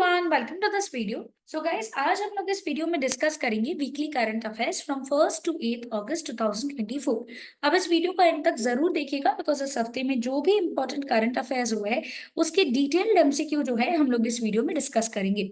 Everyone, welcome to this video. So guys, आज हम लोग इस वीडियो में डिस्कस करेंगे weekly current affairs from 1st to 8th August 2024। अब इस वीडियो को एंड तक जरूर देखिएगा बिकॉज इस हफ्ते में जो भी इंपॉर्टेंट करंट अफेयर्स हुए हैं उसके डिटेल्ड एमसीक्यू जो है हम लोग इस वीडियो में डिस्कस करेंगे।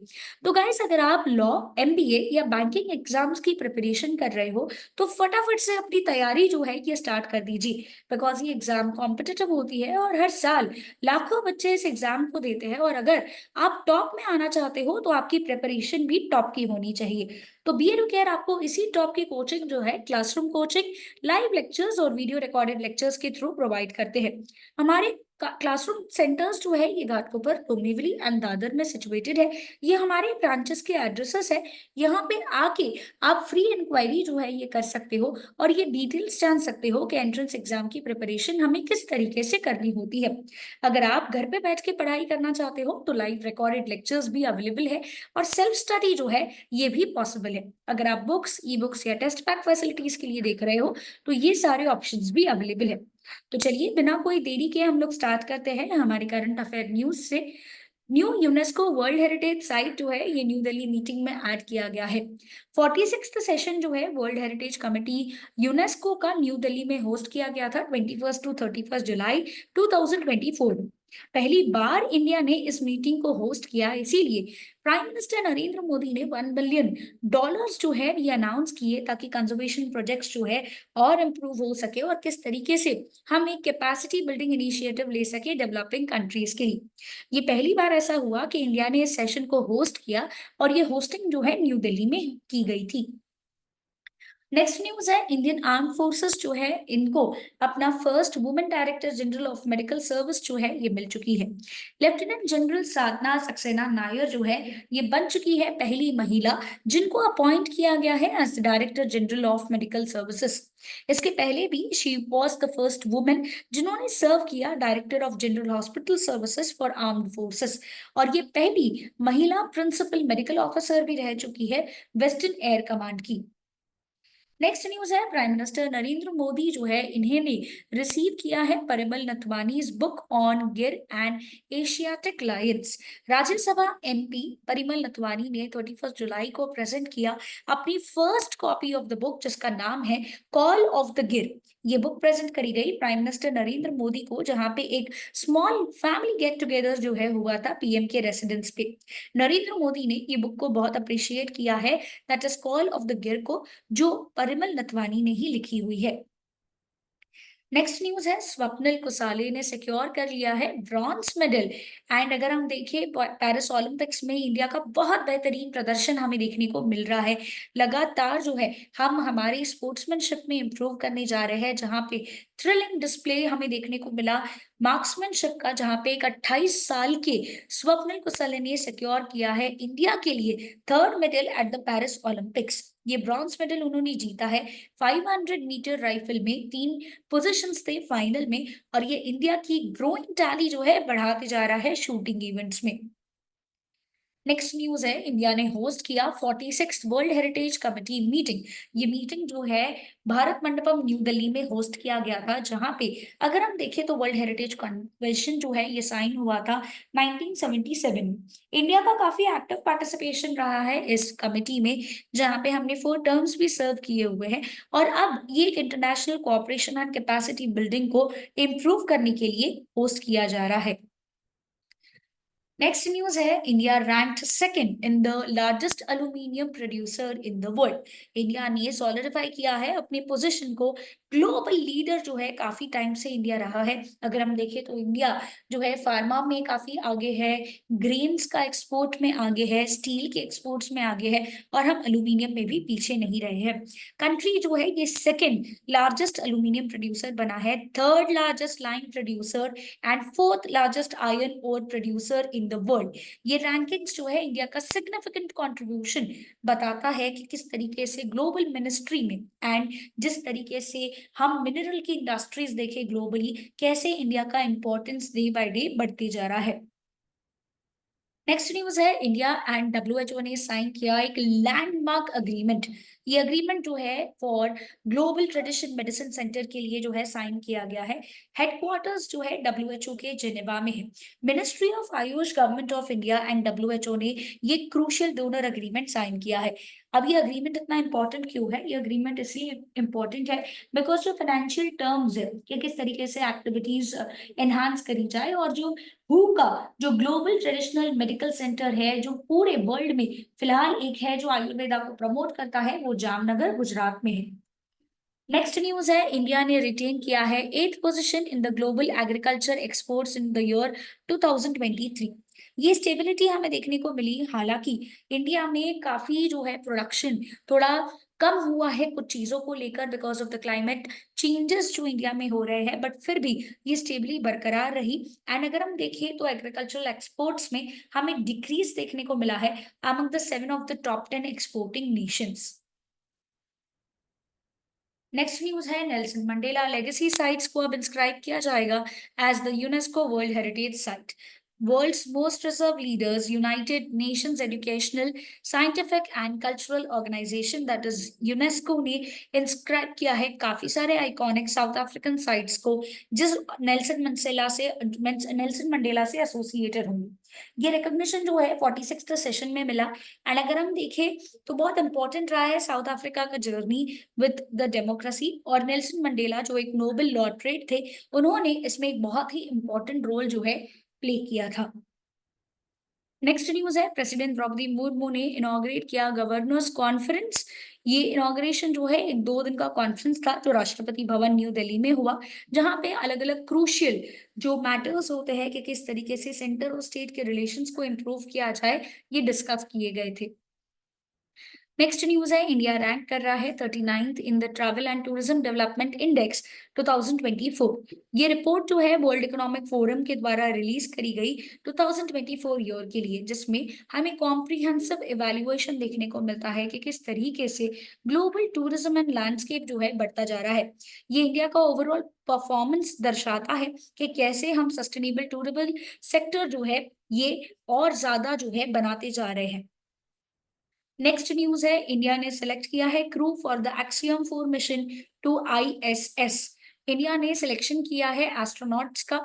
तो गाइस, अगर आप लॉ, एमबीए या बैंकिंग एग्जाम्स की प्रिपरेशन कर रहे हो तो फटाफट से अपनी तैयारी जो है ये स्टार्ट कर दीजिए बिकॉज ये एग्जाम कॉम्पिटिटिव होती है और हर साल लाखों बच्चे इस एग्जाम को देते हैं। और अगर आप टॉप में आना चाहते हो तो आपकी प्रिपरेशन भी टॉप की होनी चाहिए। तो बी एडू केयर आपको इसी टॉप की कोचिंग जो है, क्लासरूम कोचिंग, लाइव लेक्चर्स और वीडियो रिकॉर्डेड लेक्चर्स के थ्रू प्रोवाइड करते हैं। हमारे क्लासरूम सेंटर्स जो है ये घाटकोपर, डोंबिवली एंड दादर में सिचुएटेड है। ये हमारे ब्रांचेस के एड्रेसेस है। यहाँ पे आके आप फ्री इंक्वायरी जो है ये कर सकते हो और ये डिटेल्स जान सकते हो कि एंट्रेंस एग्जाम की प्रिपरेशन हमें किस तरीके से करनी होती है। अगर आप घर पे बैठ के पढ़ाई करना चाहते हो तो लाइव रिकॉर्डेड लेक्चर्स भी अवेलेबल है और सेल्फ स्टडी जो है ये भी पॉसिबल है। अगर आप बुक्स, ई बुक्स या टेस्ट पैक फैसिलिटीज के लिए देख रहे हो तो ये सारे ऑप्शंस भी अवेलेबल है। तो चलिए बिना कोई देरी के हम लोग स्टार्ट करते हैं हमारे करंट अफेयर न्यूज से। New UNESCO world heritage site जो है ये न्यू दिल्ली मीटिंग में ऐड किया गया है। 46th सेशन जो है वर्ल्ड हेरिटेज कमेटी यूनेस्को का न्यू दिल्ली में होस्ट किया गया था 21 to 31 जुलाई 2024 में। पहली बार इंडिया ने इस मीटिंग को होस्ट किया, इसीलिए प्राइम मिनिस्टर नरेंद्र मोदी ने $1 बिलियन जो है ये अनाउंस किए ताकि कंजर्वेशन प्रोजेक्ट्स जो है और इम्प्रूव हो सके और किस तरीके से हम एक कैपेसिटी बिल्डिंग इनिशिएटिव ले सके डेवलपिंग कंट्रीज के लिए। ये पहली बार ऐसा हुआ कि इंडिया ने इस सेशन को होस्ट किया और ये होस्टिंग जो है न्यू दिल्ली में की गई थी। नेक्स्ट न्यूज है, इंडियन आर्म फोर्सेस जो है इनको अपना first women director general of medical service जो है ये मिल चुकी है। लेफ्टिनेंट जनरल साधना सक्सेना नायर जो है ये बन चुकी है पहली महिला जिनको अपॉइंट किया गया है as director general of medical services. इसके पहले भी she was the first women जिन्होंने सर्व किया director of general hospital services for armed forces और ये पहली महिला प्रिंसिपल मेडिकल ऑफिसर भी रह चुकी है वेस्टर्न एयर कमांड की। नेक्स्ट न्यूज है, प्राइम मिनिस्टर नरेंद्र मोदी जो है इन्हें रिसीव किया है परिमल नथवानी's बुक ऑन गिर and Asiatic Lions. Rajya Sabha MP Parimal Nathwani ने 31 जुलाई को प्रेजेंट किया अपनी first copy of the book जिसका नाम है कॉल ऑफ द गिर। ये बुक प्रेजेंट करी गई प्राइम मिनिस्टर नरेंद्र मोदी को जहां पे एक स्मॉल फैमिली गेट टुगेदर जो है हुआ था पीएम के रेसिडेंस पे। नरेंद्र मोदी ने ये बुक को बहुत अप्रिशिएट किया है, that is call of the गिर को, जो परिमल नथवानी ने ही लिखी हुई है। नेक्स्ट न्यूज है, स्वप्निल कुसाले ने सिक्योर कर लिया है ब्रॉन्ज मेडल। एंड अगर हम देखें पेरिस ओलंपिक्स में इंडिया का बहुत बेहतरीन प्रदर्शन हमें देखने को मिल रहा है। लगातार जो है हम हमारी स्पोर्ट्समैनशिप में इंप्रूव करने जा रहे हैं जहां पे थ्रिलिंग डिस्प्ले हमें देखने को मिला मार्क्समैनशिप का, जहां पे एक 28 साल के स्वप्निल कुसाले ने सिक्योर किया है इंडिया के लिए third medal at the Paris Olympics. ये ब्रॉन्ज मेडल उन्होंने जीता है 500 मीटर राइफल में, 3 पोजीशंस थे फाइनल में और ये इंडिया की ग्रोइंग टैली जो है बढ़ाते जा रहा है शूटिंग इवेंट्स में। नेक्स्ट न्यूज है, इंडिया ने होस्ट किया 46th world heritage committee meeting. ये मीटिंग जो है भारत मंडपम न्यू दिल्ली में होस्ट किया गया था जहां पे अगर हम देखें तो वर्ल्ड हेरिटेज कन्वेंशन जो है ये साइन हुआ था 1977 में। इंडिया का काफी एक्टिव पार्टिसिपेशन रहा है इस कमेटी में जहां पे हमने 4 टर्म्स भी सर्व किए हुए हैं और अब ये एक international cooperation and capacity building को इम्प्रूव करने के लिए होस्ट किया जा रहा है। नेक्स्ट न्यूज है, India ranked second in the largest aluminium producer in the world. India ने सॉलिडिफाई किया है अपनी पोजीशन को, ग्लोबल लीडर जो है काफी टाइम से इंडिया रहा है। अगर हम देखें तो इंडिया जो है फार्मा में काफी आगे है, ग्रेन्स का एक्सपोर्ट में आगे है, स्टील के एक्सपोर्ट्स में आगे है और हम एल्यूमिनियम में भी पीछे नहीं रहे हैं। कंट्री जो है ये सेकेंड लार्जेस्ट एल्यूमिनियम प्रोड्यूसर बना है, third largest line producer and fourth largest iron ore producer in the world. ये रैंकिंग्स जो है इंडिया का सिग्निफिकेंट कंट्रीब्यूशन बताता है कि किस तरीके से ग्लोबल मिनिस्ट्री में एंड जिस तरीके से हम मिनरल की इंडस्ट्रीज देखें ग्लोबली कैसे इंडिया का इंपॉर्टेंस डे बाय डे बढ़ते जा रहा है। नेक्स्ट न्यूज है, इंडिया एंड डब्ल्यूएचओ ने साइन किया एक लैंडमार्क अग्रीमेंट। ये अग्रीमेंट जो है for global tradition medicine centre के लिए जो है साइन किया गया है। हेडक्वार्टर्स जो है डब्ल्यूएचओ के जेनेवा में है। Ministry of Ayush, government of India and WHO ने ये क्रूशियल डोनर अग्रीमेंट साइन किया है। अब ये अग्रीमेंट इतना इंपॉर्टेंट क्यों है? ये अग्रीमेंट इसलिए इंपॉर्टेंट है बिकॉज जो फाइनेंशियल टर्म्स है कि किस तरीके से एक्टिविटीज एनहांस करी जाए, और जो हु का जो ग्लोबल ट्रेडिशनल मेडिकल सेंटर है जो पूरे वर्ल्ड में फिलहाल एक है जो आयुर्वेदा को प्रमोट करता है, वो जामनगर गुजरात में है। नेक्स्ट न्यूज है, इंडिया ने रिटेन किया है 8th position in the global agriculture exports in the year 2023। ये स्टेबिलिटी हमें देखने को मिली, हालांकि इंडिया में काफी जो है प्रोडक्शन थोड़ा कम हुआ है कुछ चीजों को लेकर because of the climate changes जो इंडिया में हो रहे हैं, बट फिर भी ये स्टेबली बरकरार रही। एंड अगर हम देखें तो एग्रीकल्चरल एक्सपोर्ट्स में हमें डिक्रीज देखने को मिला है among the 7 of the top 10 exporting nations. Next news है, नेल्सन मंडेला लेगेसी साइट्स को अब इंस्क्राइब किया जाएगा as the UNESCO world heritage site. World's most reserve leaders, United Nations Educational, Scientific and Cultural Organization that is UNESCO ने inscribe किया है काफी सारे आइकॉनिक साउथ अफ्रीकन साइट्स को, जिस नेल्सन मंडेला से एसोसिएटेड होंगे। ये रिकॉग्निशन जो है 46th सेशन में मिला। एंड अगर हम देखें तो बहुत इंपॉर्टेंट रहा है साउथ अफ्रीका का जर्नी विद द डेमोक्रेसी, और नेल्सन मंडेला जो एक नोबेल लॉरेट थे, उन्होंने इसमें एक बहुत ही इंपॉर्टेंट रोल जो है प्ले किया था। नेक्स्ट न्यूज है, प्रेसिडेंट द्रौपदी मुर्मू ने इनॉग्रेट किया गवर्नर्स कॉन्फ्रेंस। ये इनॉग्रेशन जो है एक 2 दिन का कॉन्फ्रेंस था जो राष्ट्रपति भवन न्यू दिल्ली में हुआ, जहां पे अलग अलग क्रूशियल जो मैटर्स होते हैं कि किस तरीके से सेंटर और स्टेट के रिलेशंस को इम्प्रूव किया जाए, ये डिस्कस किए गए थे। नेक्स्ट न्यूज है, इंडिया रैंक कर रहा है 39th in the travel and tourism development index 2024। ये रिपोर्ट जो है वर्ल्ड इकोनॉमिक फोरम के द्वारा रिलीज करी गई 2024 ईयर के लिए, जिसमें हमें कॉम्प्रिहेंसिव इवैल्यूएशन देखने को मिलता है कि किस तरीके से ग्लोबल टूरिज्म एंड लैंडस्केप जो है बढ़ता जा रहा है। ये इंडिया का ओवरऑल परफॉर्मेंस दर्शाता है कि कैसे हम सस्टेनेबल टूरिज्म सेक्टर जो है ये और ज्यादा जो है बनाते जा रहे हैं। नेक्स्ट न्यूज है, इंडिया ने सिलेक्ट किया है crew for the Axiom 4 mission to ISS. India ने सिलेक्शन किया है एस्ट्रोनॉट्स का।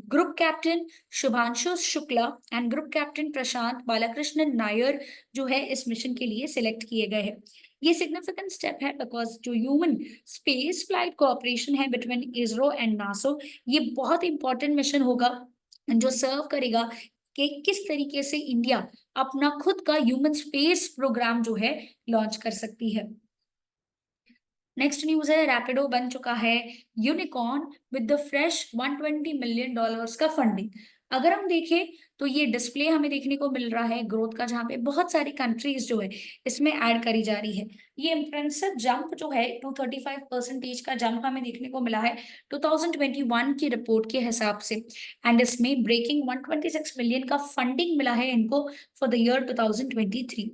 Group captain Shubhanshu Shukla and group captain Prashanth Balakrishnan Nair जो है इस मिशन के लिए सिलेक्ट किए गए हैं। ये सिग्निफिकेंट स्टेप है बिकॉज जो ह्यूमन स्पेस फ्लाइट कोऑपरेशन है बिटवीन इसरो एंड नासो, ये बहुत इंपॉर्टेंट मिशन होगा जो सर्व करेगा कि किस तरीके से इंडिया अपना खुद का ह्यूमन स्पेस प्रोग्राम जो है लॉन्च कर सकती है। नेक्स्ट न्यूज है, रैपिडो बन चुका है unicorn with the fresh $120 million का फंडिंग। अगर हम देखें तो ये डिस्प्ले हमें देखने को मिल रहा है ग्रोथ का, जहां पे बहुत सारी कंट्रीज जो है इसमें ऐड करी जा रही है। ये इम्प्रेसिव जंप जो है 235% का जंप हमें देखने को मिला है 2021 की रिपोर्ट के हिसाब से। एंड इसमें ब्रेकिंग 126 मिलियन का फंडिंग मिला है इनको for the year 2023।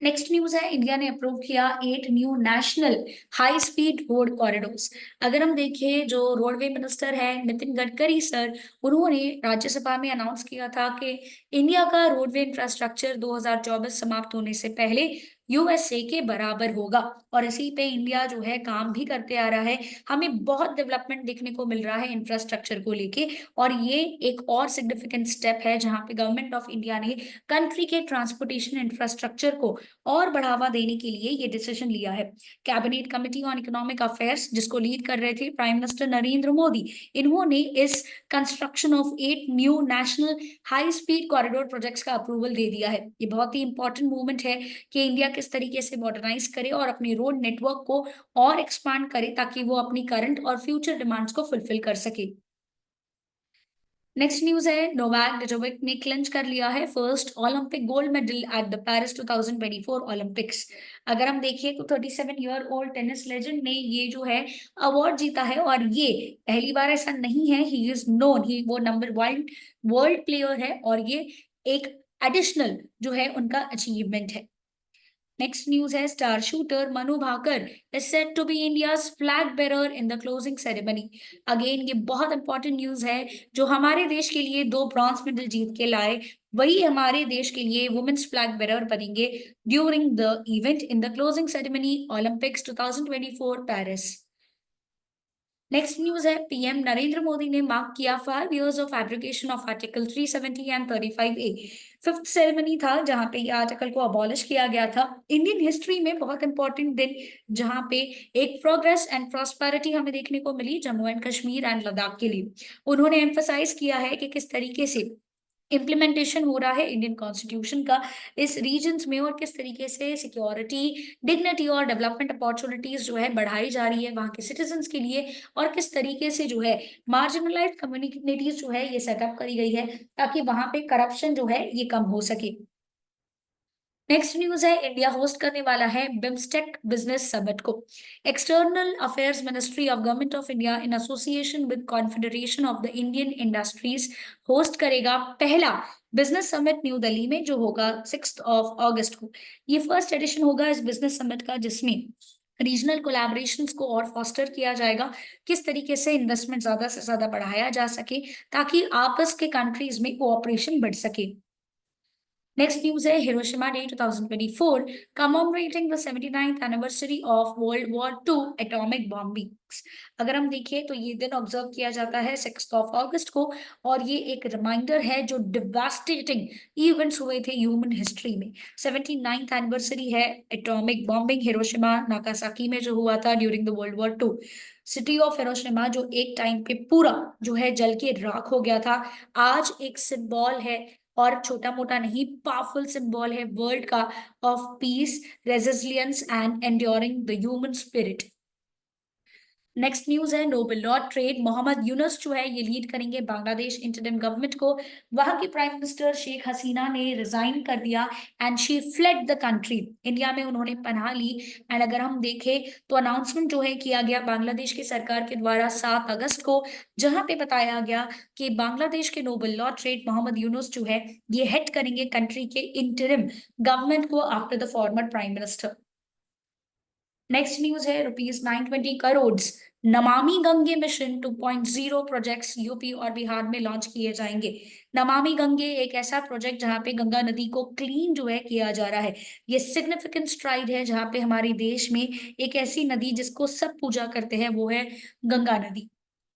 Next news है, इंडिया ने अप्रूव किया 8 new national high speed road corridors. अगर हम देखें जो रोडवे मिनिस्टर है नितिन गडकरी सर, उन्होंने राज्यसभा में अनाउंस किया था कि इंडिया का रोडवे इंफ्रास्ट्रक्चर 2024 समाप्त होने से पहले यूएसए के बराबर होगा, और इसी पे इंडिया जो है काम भी करते आ रहा है। हमें बहुत डेवलपमेंट देखने को मिल रहा है इंफ्रास्ट्रक्चर को लेके, और ये एक और सिग्निफिकेंट स्टेप है जहां पे गवर्नमेंट ऑफ इंडिया ने कंट्री के ट्रांसपोर्टेशन इंफ्रास्ट्रक्चर को और बढ़ावा देने के लिए ये डिसीजन लिया है। Cabinet committee on economic affairs जिसको लीड कर रहे थे प्राइम मिनिस्टर नरेंद्र मोदी, इन्होंने इस construction of 8 new national high speed corridor projects का अप्रूवल दे दिया है। ये बहुत ही इंपॉर्टेंट मूवमेंट है कि इंडिया किस तरीके से मॉडर्नाइज करे और अपने रोड नेटवर्क को और एक्सपांड करे ताकि वो अपनी करंट और फ्यूचर डिमांड्स को फुलफिल कर सके। नेक्स्ट न्यूज है, नोवाक जोकोविच ने क्लिंच कर लिया है first Olympic gold medal at the Paris 2024 Olympics. अगर हम देखें तो 37 ईयर ओल्ड टेनिस लेजेंड ने ये जो है अवार्ड जीता है, और ये पहली बार ऐसा नहीं है, ही इज नोन, ही वो नंबर 1 वर्ल्ड प्लेयर है, और ये एक एडिशनल जो है उनका अचीवमेंट है। नेक्स्ट न्यूज है star shooter Manu Bhaker is set to be India's flag bearer in the closing ceremony. Again ये बहुत इंपॉर्टेंट न्यूज है, जो हमारे देश के लिए 2 ब्रॉन्ज मेडल जीत के लाए, वही हमारे देश के लिए वुमेन्स फ्लैग बेरर बनेंगे during the event in the closing ceremony Olympics 2024 Paris. Next news है पीएम नरेंद्र मोदी ने मार्क किया 5 years of abrogation of article 370 and 35A। Fifth ceremony था जहां पे ये आर्टिकल को अबॉलिश किया गया था। इंडियन हिस्ट्री में बहुत इंपॉर्टेंट दिन, जहां पे एक प्रोग्रेस एंड प्रॉस्पेरिटी हमें देखने को मिली जम्मू एंड कश्मीर एंड लद्दाख के लिए। उन्होंने एम्फसाइज किया है कि किस तरीके से इम्प्लीमेंटेशन हो रहा है इंडियन कॉन्स्टिट्यूशन का इस रीजन्स में, और किस तरीके से सिक्योरिटी, डिग्निटी और डेवलपमेंट अपॉर्चुनिटीज जो है बढ़ाई जा रही है वहाँ के सिटीजन्स के लिए, और किस तरीके से जो है मार्जिनलाइज्ड कम्युनिटीज जो है ये सेटअप करी गई है ताकि वहां पे करप्शन जो है ये कम हो सके। नेक्स्ट न्यूज है इंडिया होस्ट करने वाला है बिम्स्टेक बिजनेस समिट को। External affairs ministry of government of India in association with confederation of the Indian industries host करेगा पहला बिजनेस समिट न्यू दिल्ली में, जो होगा 6 अगस्त को। ये फर्स्ट एडिशन होगा इस बिजनेस समिट का, जिसमें रीजनल कोलैबोरेशंस को और फोस्टर किया जाएगा, किस तरीके से इन्वेस्टमेंट ज्यादा से ज्यादा बढ़ाया जा सके ताकि आपस के कंट्रीज में कोऑपरेशन बढ़ सके। नेक्स्ट न्यूज है Hiroshima day 2024 commemorating the 79th anniversary of world war two atomic bombings. अगर हम देखें तो ये दिन ऑब्जर्व किया जाता है 6 अगस्त को, और ये एक रिमाइंडर है जो डिवास्टेटिंग इवेंट्स हुए थे ह्यूमन हिस्ट्री में। 79th एनिवर्सरी है एटॉमिक बॉम्बिंग हिरोशिमा नागासाकी में जो हुआ था during the world war two. City of Hiroshima जो एक टाइम पे पूरा जो है जल के राख हो गया था, आज एक सिंबल है, और छोटा मोटा नहीं, पावरफुल सिंबल है वर्ल्ड का, of peace, resilience and enduring the human spirit. Next news है Nobel laureate Muhammad Yunus जो है ये लीड करेंगे बांग्लादेश इंटरिम गवर्नमेंट को। वहां की प्राइम मिनिस्टर शेख हसीना ने रिजाइन कर दिया and she fled the country. India में उन्होंने पनाह ली। एंड अगर हम देखें तो अनाउंसमेंट जो है किया गया बांग्लादेश की सरकार के द्वारा 7 अगस्त को, जहां पे बताया गया कि बांग्लादेश के Nobel laureate Muhammad Yunus जो है ये हेड करेंगे कंट्री के इंटरिम गवर्नमेंट को after the former prime minister. Next news है ₹920 crore Namami Gange mission 2.0 projects UP और बिहार में लॉन्च किए जाएंगे। नमामि गंगे एक ऐसा प्रोजेक्ट जहां पे गंगा नदी को क्लीन जो है किया जा रहा है। ये सिग्निफिकेंट स्ट्राइड है जहां पे हमारे देश में एक ऐसी नदी जिसको सब पूजा करते हैं वो है गंगा नदी।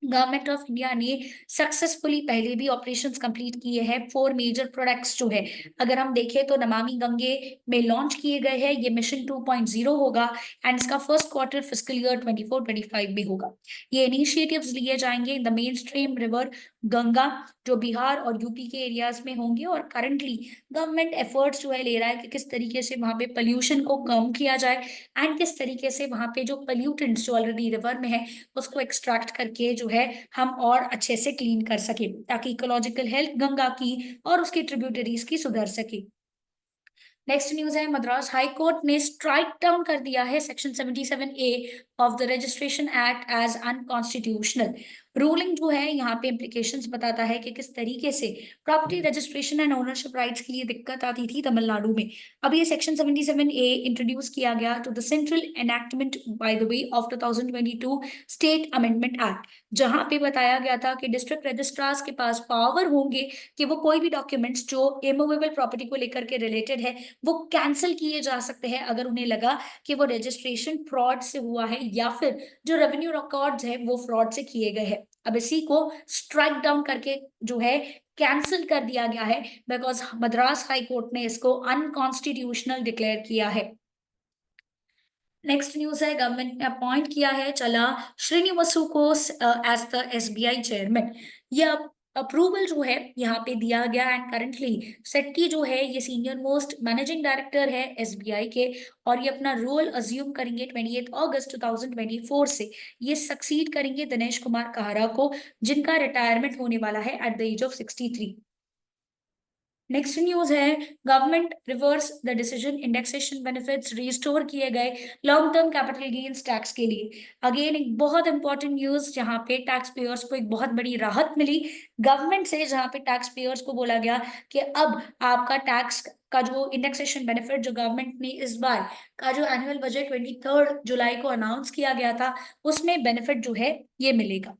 गवर्नमेंट ऑफ इंडिया ने सक्सेसफुली पहले भी ऑपरेशंस कंप्लीट किए हैं 4 मेजर प्रोडक्ट्स जो है, अगर हम देखें तो नमामि गंगे में लॉन्च किए गए हैं। ये मिशन 2.0 होगा एंड इसका फर्स्ट क्वार्टर फिस्कल ईयर 24-25 में होगा। ये इनिशिएटिव्स लिए जाएंगे in the main stream river Ganga, जो बिहार और यूपी के एरियाज में होंगे। और करंटली गवर्नमेंट एफर्ट्स जो है ले रहा है कि किस तरीके से वहां पे पोल्यूशन को कम किया जाए, एंड किस तरीके से वहां पे जो पोल्यूटेंट्स जो ऑलरेडी रिवर में है उसको एक्सट्रैक्ट करके जो है हम और अच्छे से क्लीन कर सके, ताकि इकोलॉजिकल हेल्थ गंगा की और उसकी ट्रिब्यूटरीज की सुधर सके। नेक्स्ट न्यूज है मद्रास हाई कोर्ट ने स्ट्राइक डाउन कर दिया है section 77A of the registration act as unconstitutional. Ruling जो है यहाँ पे इम्प्लीकेशंस बताता है कि किस तरीके से property registration and ownership rights के लिए दिक्कत आती थी तमिलनाडु में। अब ये सेक्शन 77A इंट्रोड्यूस किया गया to the central enactment by the way of 2022 state amendment act, जहां पे बताया गया था कि डिस्ट्रिक्ट रजिस्ट्रार्स के पास पावर होंगे कि वो कोई भी डॉक्यूमेंट्स जो इमूवेबल प्रॉपर्टी को लेकर के रिलेटेड है वो कैंसिल किए जा सकते हैं अगर उन्हें लगा कि वो रजिस्ट्रेशन फ्रॉड से हुआ है, या फिर जो रेवेन्यू रिकॉर्ड्स है वो फ्रॉड से किए गए हैं। अब इसी को स्ट्राइक डाउन करके जो है कैंसिल कर दिया गया है, बिकॉज मद्रास हाई कोर्ट ने इसको अनकॉन्स्टिट्यूशनल डिक्लेयर किया है। नेक्स्ट न्यूज है गवर्नमेंट ने अपॉइंट किया है चला श्रीनिवासु को एज द एसबीआई चेयरमैन। ये अप्रूवल जो है यहाँ पे दिया गया एंड करंटली सेट्टी जो है ये सीनियर मोस्ट मैनेजिंग डायरेक्टर है एसबीआई के, और ये अपना रोल अज्यूम करेंगे 28 अगस्त 2024 से। ये सक्सीड करेंगे दिनेश कुमार काहरा को, जिनका रिटायरमेंट होने वाला है at the age of 63। Next news है government reverse the decision, indexation benefits restore किए गए long term capital gains tax के लिए। अगेन एक बहुत इंपॉर्टेंट न्यूज जहां पे टैक्स पेयर्स को एक बहुत बड़ी राहत मिली गवर्नमेंट से, जहां पे टैक्स पेयर्स को बोला गया कि अब आपका टैक्स का जो इंडेक्सेशन बेनिफिट जो गवर्नमेंट ने इस बार का जो एनुअल बजट 23 जुलाई को अनाउंस किया गया था उसमें बेनिफिट जो है ये मिलेगा।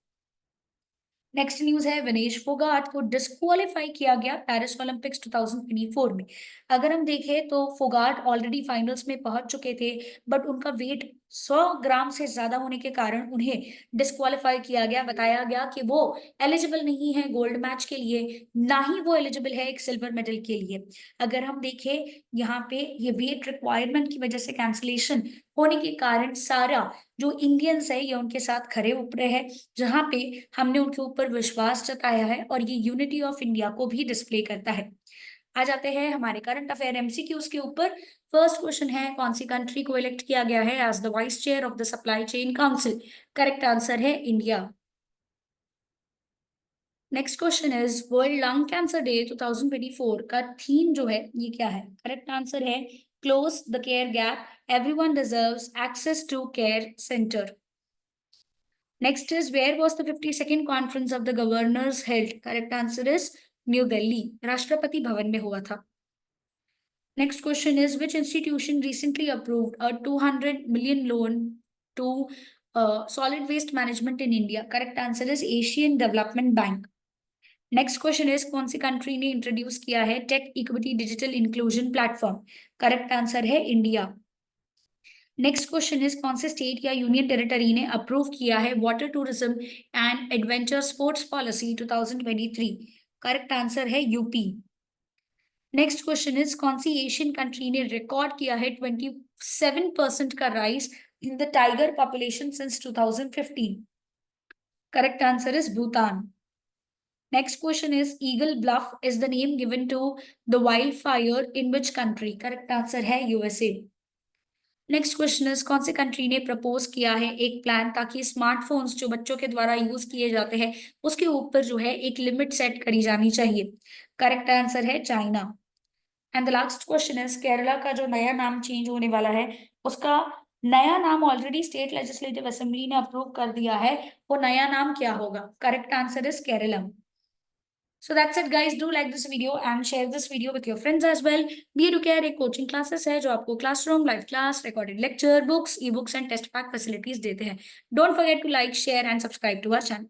नेक्स्ट न्यूज है विनेश फोगाट को डिस्क्वालीफाई किया गया पेरिस ओलंपिक्स 2024 में। अगर हम देखें तो फोगाट ऑलरेडी फाइनल्स में पहुंच चुके थे, बट उनका वेट 100 ग्राम से ज्यादा होने के कारण उन्हें डिस्क्वालीफाई किया गया। बताया गया कि वो एलिजिबल नहीं है गोल्ड मैच के लिए, ना ही वो एलिजिबल है एक सिल्वर मेडल के लिए। अगर हम देखें यहाँ पे ये वेट रिक्वायरमेंट की वजह से कैंसिलेशन होने के कारण सारा जो इंडियंस है ये उनके साथ खड़े उतरे हैं, जहां पे हमने उनके ऊपर विश्वास जताया है और ये यूनिटी ऑफ इंडिया को भी डिस्प्ले करता है। आ जाते हैं हमारे करंट अफेयर एमसीक्यूज के ऊपर। फर्स्ट क्वेश्चन है कौन सी कंट्री को इलेक्ट किया गया है as the vice chair of the supply chain council? Correct answer है India. Next question is world lung cancer day 2024 का थीम जो है ये क्या है? करेक्ट आंसर है close the care gap, everyone deserves access to care centre. Next is where was the 52nd conference of the governors held? Correct answer is New Delhi, Rashtrapati Bhavan में हुआ था। Next question is which institution recently approved a 200 million loan to solid waste management in India? Correct answer is Asian Development Bank. Next question is कौन सी country ने introduce किया है tech equity digital inclusion platform? Correct answer है India. Next question is कौन से state या union territory ने अप्रूव किया है water tourism and adventure sports policy 2023? Correct answer है यूपी। नेक्स्ट क्वेश्चन इज कौन सी एशियन कंट्री ने रिकॉर्ड किया है 27% का rise in the tiger population since 2015? Correct answer is Bhutan. Next question is Eagle Bluff is the name given to the wildfire in which country? Correct answer है USA। Next question is कौन सी country ने propose किया है एक plan ताकि smartphones जो बच्चों के द्वारा यूज किए जाते हैं उसके ऊपर जो है एक लिमिट सेट करी जानी चाहिए? करेक्ट आंसर है China. And the last question is Kerala का जो नया नाम चेंज होने वाला है उसका नया नाम ऑलरेडी स्टेट लेजिस्लेटिव असेंबली ने अप्रूव कर दिया है, वो नया नाम क्या होगा? Correct answer is Keralam. So that's it guys, do like this video and share this video with your friends as well। B2Care एक कोचिंग क्लासेस है जो आपको classroom, live class, recorded lecture, books, e books and test pack facilities देते हैं। Don't forget to like, share and subscribe to our channel.